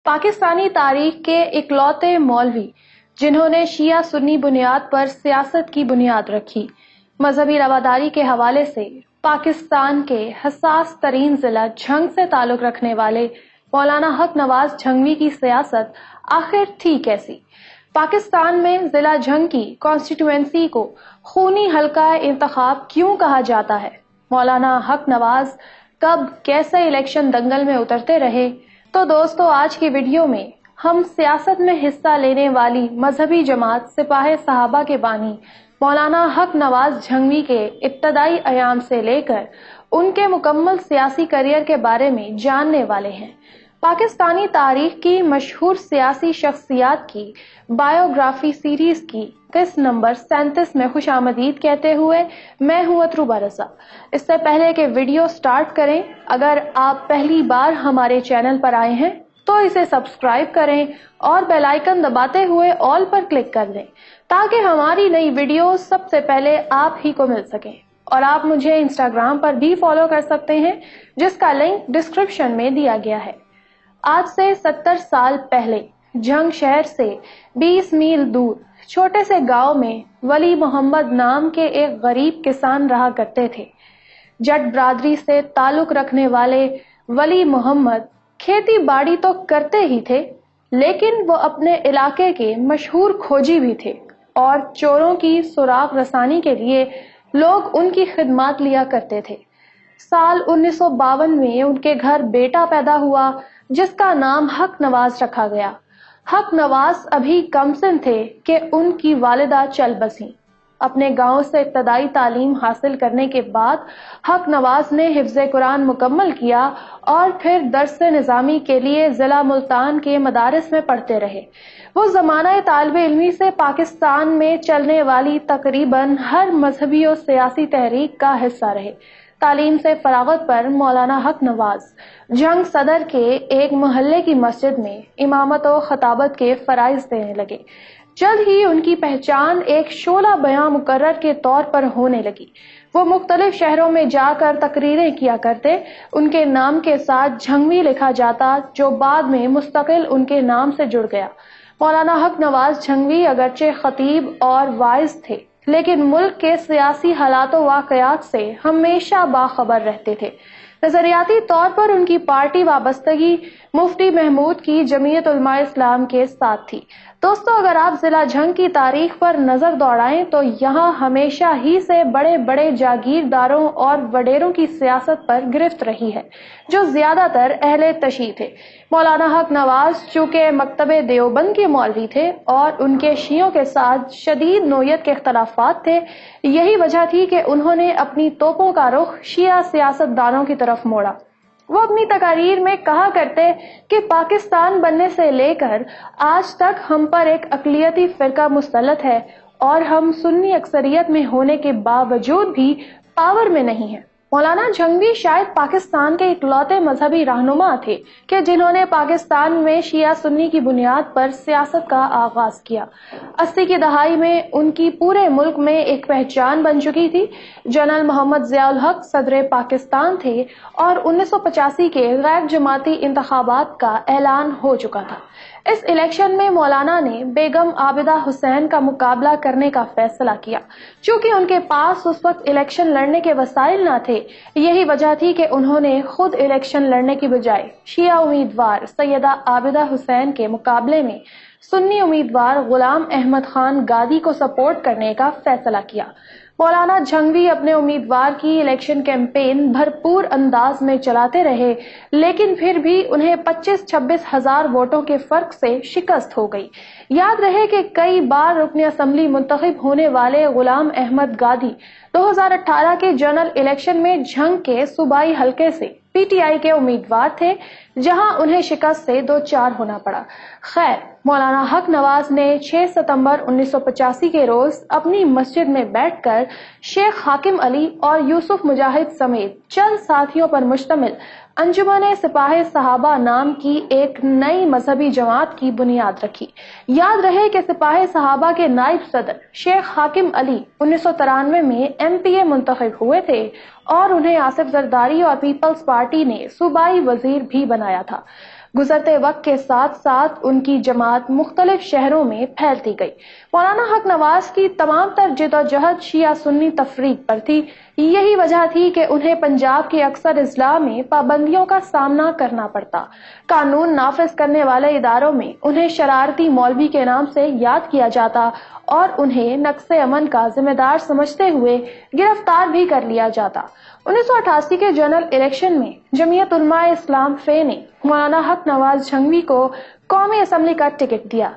پاکستانی تاریخ کے اکلوتے مولوی جنہوں نے شیعہ سنی بنیاد پر سیاست کی بنیاد رکھی۔ مذہبی رواداری کے حوالے سے پاکستان کے حساس ترین ضلع جھنگ سے تعلق رکھنے والے مولانا حق نواز جھنگوی کی سیاست آخر تھی کیسی؟ پاکستان میں ضلع جھنگ کی کانسٹیٹوئنسی کو خونی حلقہ انتخاب کیوں کہا جاتا ہے؟ مولانا حق نواز کب کیسے الیکشن دنگل میں اترتے رہے؟ تو دوستو، آج کی ویڈیو میں ہم سیاست میں حصہ لینے والی مذہبی جماعت سپاہ صحابہ کے بانی مولانا حق نواز جھنگوی کے ابتدائی ایام سے لے کر ان کے مکمل سیاسی کیریئر کے بارے میں جاننے والے ہیں۔ پاکستانی تاریخ کی مشہور سیاسی شخصیات کی بائیوگرافی سیریز کی قسط نمبر 37 میں خوش آمدید کہتے ہوئے میں ہوں اطروبہ رضا۔ اس سے پہلے کہ ویڈیو سٹارٹ کریں، اگر آپ پہلی بار ہمارے چینل پر آئے ہیں تو اسے سبسکرائب کریں اور بیل آئیکن دباتے ہوئے آل پر کلک کر دیں تاکہ ہماری نئی ویڈیو سب سے پہلے آپ ہی کو مل سکیں۔ اور آپ مجھے انسٹاگرام پر بھی فالو کر سکتے ہیں، جس کا لنک ڈسکرپشن میں دیا گیا ہے۔ آج سے 70 سال پہلے جھنگ شہر سے 20 میل دور چھوٹے سے گاؤں میں ولی محمد نام کے ایک غریب کسان رہا کرتے تھے۔ جٹ برادری سے تعلق رکھنے والے ولی محمد کھیتی باڑی تو کرتے ہی تھے، لیکن وہ اپنے علاقے کے مشہور کھوجی بھی تھے اور چوروں کی سراغ رسانی کے لیے لوگ ان کی خدمات لیا کرتے تھے۔ سال 1952 میں ان کے گھر بیٹا پیدا ہوا جس کا نام حق نواز رکھا گیا۔ حق نواز ابھی کم سن تھے کہ ان کی والدہ چل بسیں۔ اپنے گاؤں سے ابتدائی تعلیم حاصل کرنے کے بعد حق نواز نے حفظ قرآن مکمل کیا اور پھر درس نظامی کے لیے ضلع ملتان کے مدارس میں پڑھتے رہے۔ وہ زمانہ طالب علمی سے پاکستان میں چلنے والی تقریباً ہر مذہبی اور سیاسی تحریک کا حصہ رہے۔ تعلیم سے فراغت پر مولانا حق نواز جھنگ صدر کے ایک محلے کی مسجد میں امامت و خطابت کے فرائض دینے لگے۔ جلد ہی ان کی پہچان ایک شعلہ بیاں مقرر کے طور پر ہونے لگی۔ وہ مختلف شہروں میں جا کر تقریریں کیا کرتے۔ ان کے نام کے ساتھ جھنگوی لکھا جاتا، جو بعد میں مستقل ان کے نام سے جڑ گیا۔ مولانا حق نواز جھنگوی اگرچہ خطیب اور واعظ تھے، لیکن ملک کے سیاسی حالات و واقعات سے ہمیشہ باخبر رہتے تھے۔ نظریاتی طور پر ان کی پارٹی وابستگی مفتی محمود کی جمعیت علماء اسلام کے ساتھ تھی۔ دوستو، اگر آپ ضلع جھنگ کی تاریخ پر نظر دوڑائیں تو یہاں ہمیشہ ہی سے بڑے بڑے جاگیرداروں اور وڈیروں کی سیاست پر گرفت رہی ہے، جو زیادہ تر اہل تشیع تھے۔ مولانا حق نواز چونکہ مکتب دیوبند کے مولوی تھے اور ان کے شیعوں کے ساتھ شدید نوعیت کے اختلافات تھے، یہی وجہ تھی کہ انہوں نے اپنی توپوں کا رخ شیعہ سیاست دانوں کی طرف موڑا۔ وہ اپنی تقاریر میں کہا کرتے کہ پاکستان بننے سے لے کر آج تک ہم پر ایک اقلیتی فرقہ مسلط ہے اور ہم سنی اکثریت میں ہونے کے باوجود بھی پاور میں نہیں ہیں۔ مولانا جھنگوی شاید پاکستان کے اکلوتے مذہبی رہنما تھے کہ جنہوں نے پاکستان میں شیعہ سنی کی بنیاد پر سیاست کا آغاز کیا۔ 80 کی دہائی میں ان کی پورے ملک میں ایک پہچان بن چکی تھی۔ جنرل محمد ضیاء الحق صدر پاکستان تھے اور 1985 کے غیر جماعتی انتخابات کا اعلان ہو چکا تھا۔ اس الیکشن میں مولانا نے بیگم عابدہ حسین کا مقابلہ کرنے کا فیصلہ کیا۔ چونکہ ان کے پاس اس وقت الیکشن لڑنے کے وسائل نہ تھے، یہی وجہ تھی کہ انہوں نے خود الیکشن لڑنے کی بجائے شیعہ امیدوار سیدہ عابدہ حسین کے مقابلے میں سنی امیدوار غلام احمد خان گادی کو سپورٹ کرنے کا فیصلہ کیا۔ مولانا جھنگوی اپنے امیدوار کی الیکشن کیمپین بھرپور انداز میں چلاتے رہے، لیکن پھر بھی انہیں 25-26 ہزار ووٹوں کے فرق سے شکست ہو گئی۔ یاد رہے کہ کئی بار رکن اسمبلی منتخب ہونے والے غلام احمد گادی 2018 کے جنرل الیکشن میں جھنگ کے صوبائی حلقے سے پی ٹی آئی کے امیدوار تھے، جہاں انہیں شکست سے دوچار ہونا پڑا۔ خیر، مولانا حق نواز نے 6 ستمبر 1985 کے روز اپنی مسجد میں بیٹھ کر شیخ حاکم علی اور یوسف مجاہد سمیت چند ساتھیوں پر مشتمل انجمن سپاہ صحابہ نام کی ایک نئی مذہبی جماعت کی بنیاد رکھی۔ یاد رہے کہ سپاہ صحابہ کے نائب صدر شیخ حاکم علی 1993 میں MPA منتخب ہوئے تھے اور انہیں آصف زرداری اور پیپلز پارٹی نے صوبائی وزیر بھی بنایا تھا۔ گزرتے وقت کے ساتھ ساتھ ان کی جماعت مختلف شہروں میں پھیلتی گئی۔ مولانا حق نواز کی تمام تر جدوجہد شیعہ سنی تفریق پر تھی۔ یہی وجہ تھی کہ انہیں پنجاب کے اکثر اضلاع میں پابندیوں کا سامنا کرنا پڑتا۔ قانون نافذ کرنے والے اداروں میں انہیں شرارتی مولوی کے نام سے یاد کیا جاتا اور انہیں نقص امن کا ذمہ دار سمجھتے ہوئے گرفتار بھی کر لیا جاتا۔ 1988 کے جنرل الیکشن میں جمعیت علماء اسلام فے نے مولانا حق نواز جھنگوی کو قومی اسمبلی کا ٹکٹ دیا۔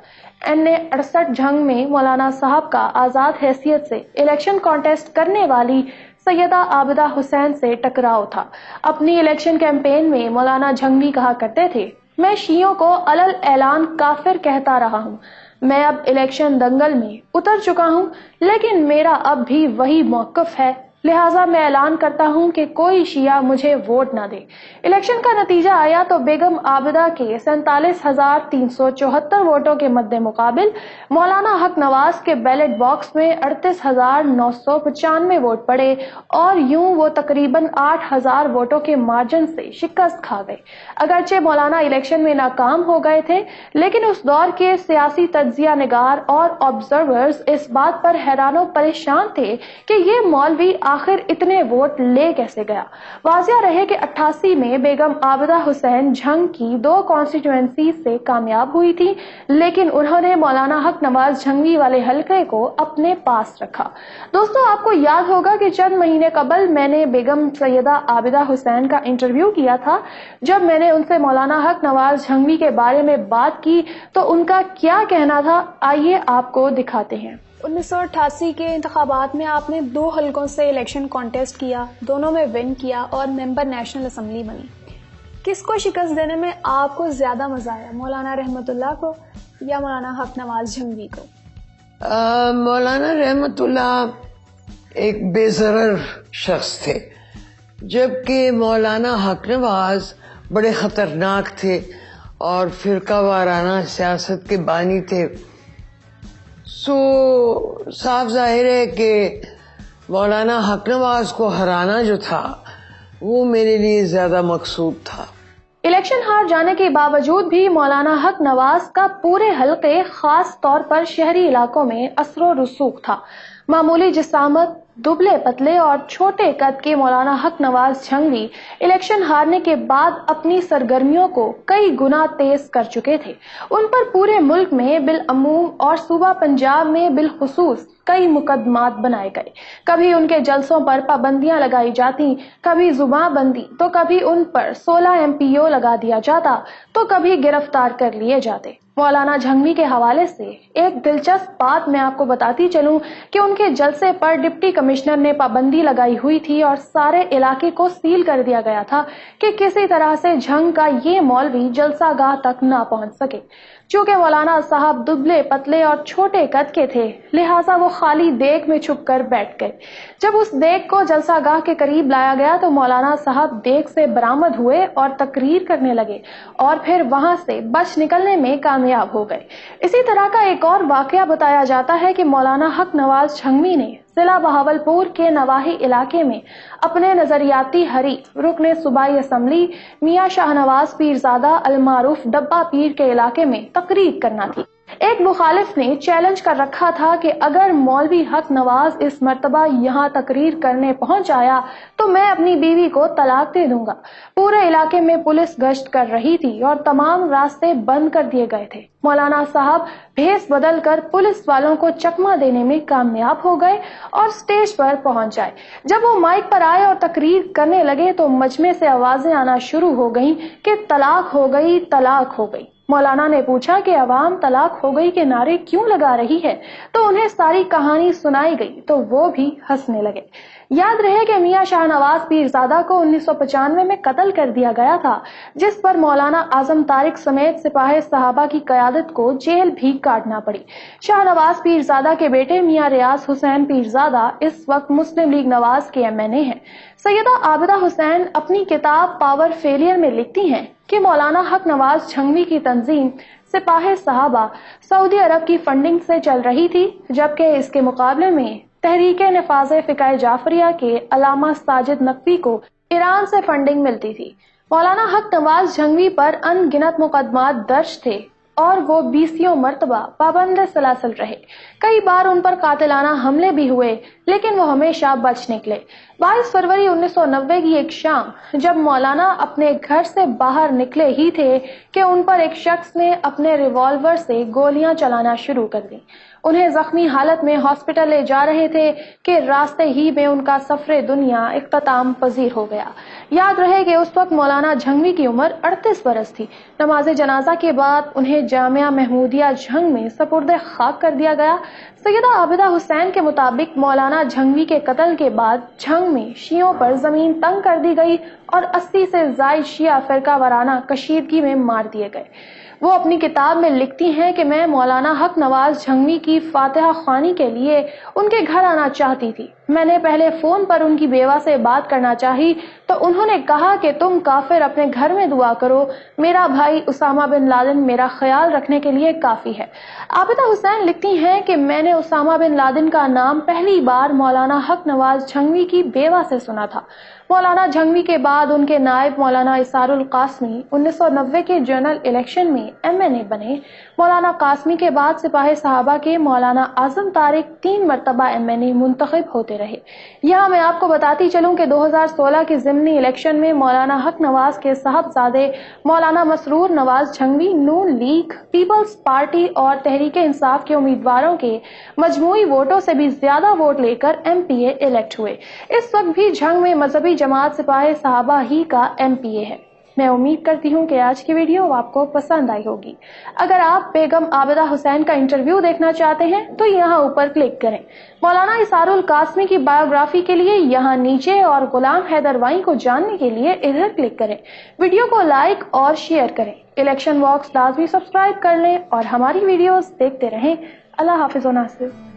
N68 جنگ میں مولانا صاحب کا آزاد حیثیت سے الیکشن کانٹیسٹ کرنے والی سیدہ عابدہ حسین سے ٹکراؤ تھا۔ اپنی الیکشن کیمپین میں مولانا جھنگوی کہا کرتے تھے، میں شیعوں کو علل اعلان کافر کہتا رہا ہوں۔ میں اب الیکشن دنگل میں اتر چکا ہوں، لیکن میرا اب بھی وہی موقف ہے، لہٰذا میں اعلان کرتا ہوں کہ کوئی شیعہ مجھے ووٹ نہ دے۔ الیکشن کا نتیجہ آیا تو بیگم عابدہ کے 47,374 ووٹوں کے مد مقابل مولانا حق نواز کے بیلٹ باکس میں 38,995 ووٹ پڑے اور یوں وہ تقریباً 8,000 ووٹوں کے مارجن سے شکست کھا گئے۔ اگرچہ مولانا الیکشن میں ناکام ہو گئے تھے، لیکن اس دور کے سیاسی تجزیہ نگار اور آبزرورز اس بات پر حیران و پریشان تھے کہ یہ مولوی آخر اتنے ووٹ لے کیسے گیا۔ واضح رہے کہ 88 میں بیگم عابدہ حسین جھنگ کی 2 کانسٹیٹوئنسی سے کامیاب ہوئی تھی، لیکن انہوں نے مولانا حق نواز جھنگوی والے حلقے کو اپنے پاس رکھا۔ دوستو، آپ کو یاد ہوگا کہ چند مہینے قبل میں نے بیگم سیدہ عابدہ حسین کا انٹرویو کیا تھا۔ جب میں نے ان سے مولانا حق نواز جھنگوی کے بارے میں بات کی تو ان کا کیا کہنا تھا، آئیے آپ کو دکھاتے ہیں۔ 1988 کے انتخابات میں آپ نے 2 حلقوں سے الیکشن کانٹیسٹ کیا، دونوں میں ون کیا اور ممبر نیشنل اسمبلی بنی۔ کس کو شکست دینے میں آپ کو زیادہ مزہ آیا، مولانا رحمت اللہ کو یا مولانا حق نواز جھنگوی کو؟ مولانا رحمت اللہ ایک بے ضرر شخص تھے، جبکہ مولانا حق نواز بڑے خطرناک تھے اور فرقہ وارانہ سیاست کے بانی تھے۔ صاف ظاہر ہے کہ مولانا حق نواز کو ہرانا جو تھا وہ میرے لیے زیادہ مقصود تھا۔ الیکشن ہار جانے کے باوجود بھی مولانا حق نواز کا پورے حلقے، خاص طور پر شہری علاقوں میں اثر و رسوخ تھا۔ معمولی جسامت، دبلے پتلے اور چھوٹے قد کے مولانا حق نواز جھنگوی الیکشن ہارنے کے بعد اپنی سرگرمیوں کو کئی گنا تیز کر چکے تھے۔ ان پر پورے ملک میں بالعموم اور صوبہ پنجاب میں بالخصوص کئی مقدمات بنائے گئے۔ کبھی ان کے جلسوں پر پابندیاں لگائی جاتی، کبھی زباں بندی، تو کبھی ان پر 16 MPO لگا دیا جاتا، تو کبھی گرفتار کر لیے جاتے۔ مولانا جھنگوی کے حوالے سے ایک دلچسپ بات میں آپ کو بتاتی چلوں کہ ان کے جلسے پر ڈپٹی کمشنر نے پابندی لگائی ہوئی تھی اور سارے علاقے کو سیل کر دیا گیا تھا کہ کسی طرح سے جھنگ کا یہ مولوی جلسہ گاہ تک نہ پہنچ سکے۔ چونکہ مولانا صاحب دبلے پتلے اور چھوٹے قد کے تھے، لہٰذا وہ خالی دیگ میں چھپ کر بیٹھ گئے۔ جب اس دیگ کو جلسہ گاہ کے قریب لایا گیا تو مولانا صاحب دیگ سے برآمد ہوئے اور تقریر کرنے لگے اور پھر وہاں سے بچ نکلنے میں کامیاب ہو گئے۔ اسی طرح کا ایک اور واقعہ بتایا جاتا ہے کہ مولانا حق نواز جھنگوی نے ضلع بہاولپور کے نواحی علاقے میں اپنے نظریاتی حریف رکن صوبائی اسمبلی میاں شاہ نواز پیرزادہ المعروف ڈبہ پیر کے علاقے میں تقریر کرنا تھی۔ ایک مخالف نے چیلنج کر رکھا تھا کہ اگر مولوی حق نواز اس مرتبہ یہاں تقریر کرنے پہنچ آیا تو میں اپنی بیوی کو طلاق دے دوں گا۔ پورے علاقے میں پولیس گشت کر رہی تھی اور تمام راستے بند کر دیے گئے تھے۔ مولانا صاحب بھیس بدل کر پولیس والوں کو چکما دینے میں کامیاب ہو گئے اور سٹیج پر پہنچ جائے۔ جب وہ مائک پر آئے اور تقریر کرنے لگے تو مجمع سے آوازیں آنا شروع ہو گئیں کہ طلاق ہو گئی، طلاق ہو گئی۔ مولانا نے پوچھا کہ عوام طلاق ہو گئی کے نعرے کیوں لگا رہی ہے، تو انہیں ساری کہانی سنائی گئی تو وہ بھی ہنسنے لگے۔ یاد رہے کہ میاں شاہ نواز پیرزادہ کو 1995 میں قتل کر دیا گیا تھا، جس پر مولانا اعظم طارق سمیت سپاہ صحابہ کی قیادت کو جیل بھی کاٹنا پڑی۔ شاہ نواز پیرزادہ کے بیٹے میاں ریاض حسین پیرزادہ اس وقت مسلم لیگ نواز کے MNA ہیں۔ سیدہ عابدہ حسین اپنی کتاب پاور فیلئر میں لکھتی ہیں کہ مولانا حق نواز جھنگوی کی تنظیم سپاہ صحابہ سعودی عرب کی فنڈنگ سے چل رہی تھی، جبکہ اس کے مقابلے میں تحریک نفاذ فقہ جعفریہ کے علامہ ساجد نقوی کو ایران سے فنڈنگ ملتی تھی۔ مولانا حق نواز جھنگوی پر ان گنت مقدمات درج تھے اور وہ 20 مرتبہ پابند سلاسل رہے. کئی بار ان پر قاتلانہ حملے بھی ہوئے لیکن وہ ہمیشہ بچ نکلے. 22 فروری 1990 کی ایک شام جب مولانا اپنے گھر سے باہر نکلے ہی تھے کہ ان پر ایک شخص نے اپنے ریوالور سے گولیاں چلانا شروع کر دیں. انہیں زخمی حالت میں ہاسپٹل لے جا رہے تھے کہ راستے ہی میں ان کا سفر دنیا اختتام پذیر ہو گیا. یاد رہے کہ اس وقت مولانا جھنگوی کی عمر 38 برس تھی. نماز جنازہ کے بعد انہیں جامعہ محمودیہ جھنگ میں سپرد خاک کر دیا گیا. سیدہ عابدہ حسین کے مطابق مولانا جھنگوی کے قتل کے بعد جھنگ میں شیعوں پر زمین تنگ کر دی گئی اور 80 سے زائد شیعہ فرقہ وارانہ کشیدگی میں مار دیے گئے. وہ اپنی کتاب میں لکھتی ہیں کہ میں مولانا حق نواز جھنگوی کی فاتحہ خوانی کے لیے ان کے گھر آنا چاہتی تھی. میں نے پہلے فون پر ان کی بیوہ سے بات کرنا چاہی تو انہوں نے کہا کہ تم کافر اپنے گھر میں دعا کرو، میرا بھائی اسامہ بن لادن میرا خیال رکھنے کے لیے کافی ہے. عابدہ حسین لکھتی ہیں کہ میں نے اسامہ بن لادن کا نام پہلی بار مولانا حق نواز جھنگوی کی بیوہ سے سنا تھا. مولانا جھنگوی کے بعد ان کے نائب مولانا اسار القاسمی 1990 کے جنرل الیکشن میں MNA بنے. مولانا قاسمی کے بعد سپاہ صحابہ کے مولانا اعظم طارق 3 مرتبہ MNA منتخب ہوتے رہے. یہاں میں آپ کو بتاتی چلوں کہ 2016 کے ضمنی الیکشن میں مولانا حق نواز کے صاحبزادے مولانا مسرور نواز جھنگوی نون لیگ، پیپلز پارٹی اور تحریک انصاف کے امیدواروں کے مجموعی ووٹوں سے بھی زیادہ ووٹ لے کر MPA الیکٹ ہوئے. اس وقت بھی جھنگ میں مذہبی جماعت سپاہ صحابہ ہی کا MPA ہے. میں امید کرتی ہوں کہ آج کی ویڈیو آپ کو پسند آئی ہوگی. اگر آپ بیگم عابدہ حسین کا انٹرویو دیکھنا چاہتے ہیں تو یہاں اوپر کلک کریں. مولانا اسار القاسمی کی بایوگرافی کے لیے یہاں نیچے اور غلام حیدر وائیں کو جاننے کے لیے ادھر کلک کریں. ویڈیو کو لائک اور شیئر کریں. الیکشن واکس لازمی سبسکرائب کر لیں اور ہماری ویڈیوز دیکھتے رہیں. اللہ حافظ و ناصر.